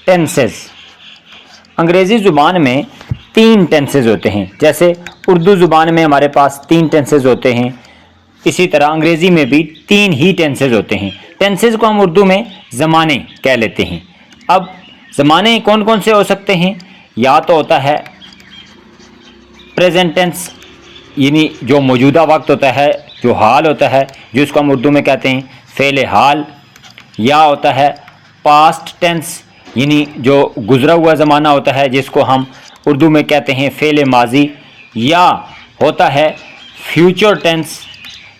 Tenses. अंग्रेज़ी ज़ुबान में 3 टेंसेस होते हैं, जैसे उर्दू ज़ुबान में हमारे पास 3 टेंसेस होते हैं, इसी तरह अंग्रेज़ी में भी 3 ही टेंसेस होते हैं। टेंसेस को हम उर्दू में ज़माने कह लेते हैं। अब ज़माने कौन कौन से हो सकते हैं? या तो होता है प्रेजेंट टेंस, यानी जो मौजूदा वक्त होता है, जो हाल होता है, जिसको हम उर्दू में कहते हैं फ़ेल हाल। या होता है पास्ट टेंस, यानी जो गुज़रा हुआ ज़माना होता है, जिसको हम उर्दू में कहते हैं फ़ेल माजी। या होता है फ्यूचर टेंस,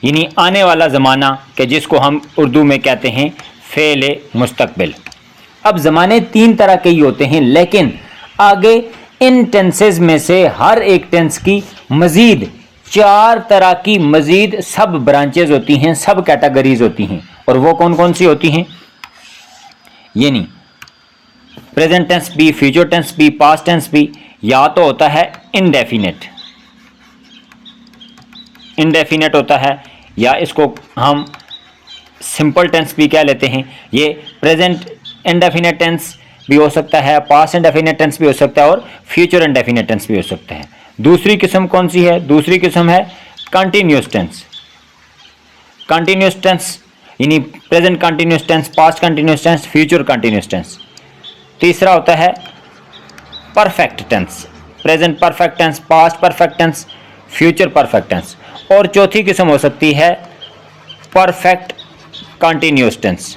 यानी आने वाला ज़माना, कि जिसको हम उर्दू में कहते हैं फ़ेल मुस्तकबिल। अब ज़माने 3 तरह के ही होते हैं, लेकिन आगे इन टेंसेज में से हर एक टेंस की मज़ीद 4 तरह की मज़ीद सब ब्रांचेज होती हैं, सब कैटेगरीज होती हैं। और वो कौन कौन सी होती हैं? यानी प्रेजेंट टेंस भी, फ्यूचर टेंस भी, पास्ट टेंस भी। या तो होता है इनडेफिनेट, इनडेफिनेट होता है, या इसको हम सिंपल टेंस भी कह लेते हैं। ये प्रेजेंट इंडेफिनेट टेंस भी हो सकता है, पास्ट इंडेफिनेट टेंस भी हो सकता है, और फ्यूचर इंडेफिनेट टेंस भी हो सकता है। दूसरी किस्म कौन सी है? दूसरी किस्म है कंटिन्यूस टेंस। कंटिन्यूस टेंस यानी present continuous tense, past continuous tense, future continuous tense. तीसरा होता है perfect tense, present perfect tense, past perfect tense, future perfect tense. और चौथी किस्म हो सकती है perfect continuous tense,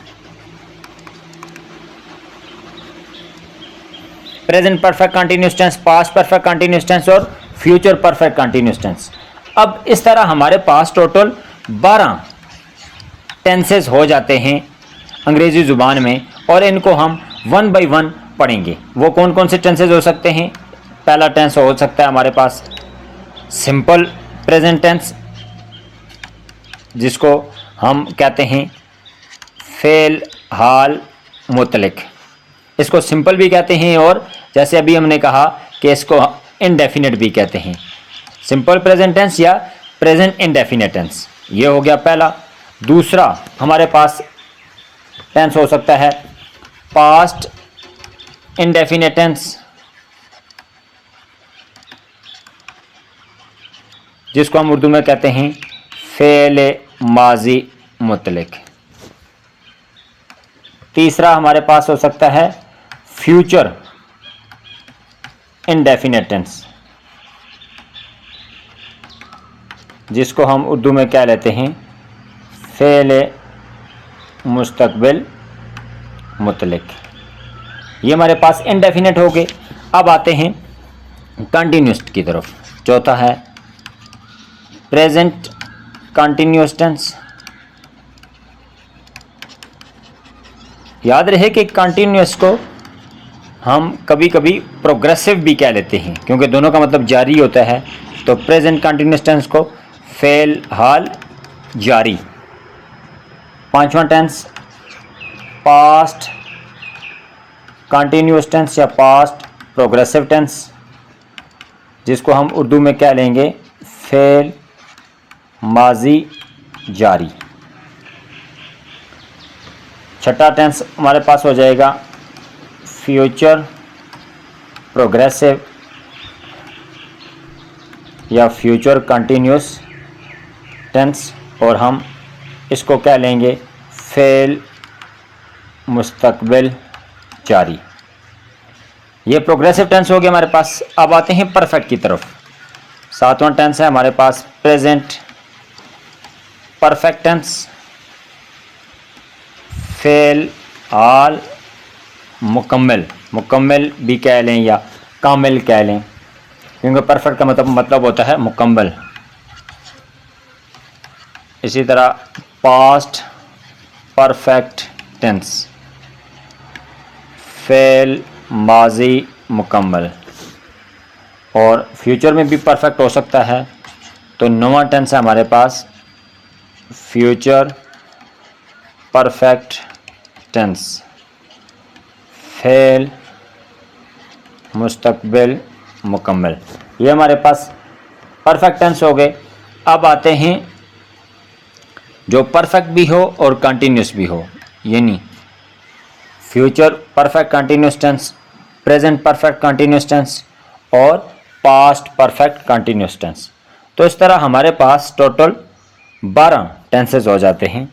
present perfect continuous tense, past perfect continuous tense और फ्यूचर परफेक्ट कंटिन्यूस टेंस। अब इस तरह हमारे पास टोटल 12 टेंसेस हो जाते हैं अंग्रेज़ी ज़ुबान में, और इनको हम 1 बाय 1 पढ़ेंगे। वो कौन कौन से टेंसेस हो सकते हैं? पहला टेंस हो सकता है हमारे पास सिंपल प्रेजेंट टेंस, जिसको हम कहते हैं फ़ेल हाल मुतलक। इसको सिंपल भी कहते हैं, और जैसे अभी हमने कहा कि इसको इनडेफिनेट भी कहते हैं, सिंपल प्रेजेंट टेंस या प्रेजेंट इनडेफिनेट टेंस। ये हो गया पहला। दूसरा हमारे पास टेंस हो सकता है पास्ट इनडेफिनेट टेंस, जिसको हम उर्दू में कहते हैं फ़ेल माजी मुतलक। तीसरा हमारे पास हो सकता है फ्यूचर इनडेफिनेट टेंस, जिसको हम उर्दू में क्या लेते हैं फ़ेल मुस्तकबिल मुतलक। ये हमारे पास इनडेफिनेट हो गए। अब आते हैं कंटिन्यूस की तरफ। चौथा है प्रेजेंट कंटिन्यूस टेंस। याद रहे कि कंटिन्यूस को हम कभी कभी प्रोग्रेसिव भी कह लेते हैं, क्योंकि दोनों का मतलब जारी होता है। तो प्रेजेंट कंटिन्यूस टेंस को फ़ेल हाल जारी। पांचवा टेंस पास्ट कंटिन्यूस टेंस या पास्ट प्रोग्रेसिव टेंस, जिसको हम उर्दू में क्या लेंगे फ़ेल माजी जारी। छठा टेंस हमारे पास हो जाएगा फ्यूचर प्रोग्रेसिव या फ्यूचर कंटिन्यूस टेंस, और हम इसको क्या लेंगे फ़ेल मुस्तकबिल जारी। ये प्रोग्रेसिव टेंस हो गया हमारे पास। अब आते हैं परफेक्ट की तरफ। सातवां टेंस है हमारे पास प्रेजेंट परफेक्ट टेंस, फ़ेल हाल मुकम्मल, मुकम्मल भी कह लें या कामिल कह लें, क्योंकि परफेक्ट का मतलब होता है मुकम्मल। इसी तरह पास्ट परफेक्ट टेंस, फ़ेल माजी मुकम्मल, और फ्यूचर में भी परफेक्ट हो सकता है। तो नौवां टेंस है हमारे पास फ्यूचर परफेक्ट टेंस, फ़ेल मुस्तकबिल मुकम्मल। ये हमारे पास परफेक्ट टेंस हो गए। अब आते हैं जो परफेक्ट भी हो और कंटिन्यूस भी हो, यानी future perfect continuous tense, present perfect continuous tense और पास्ट परफेक्ट कंटिन्यूस टेंस। तो इस तरह हमारे पास टोटल 12 टेंसेस हो जाते हैं।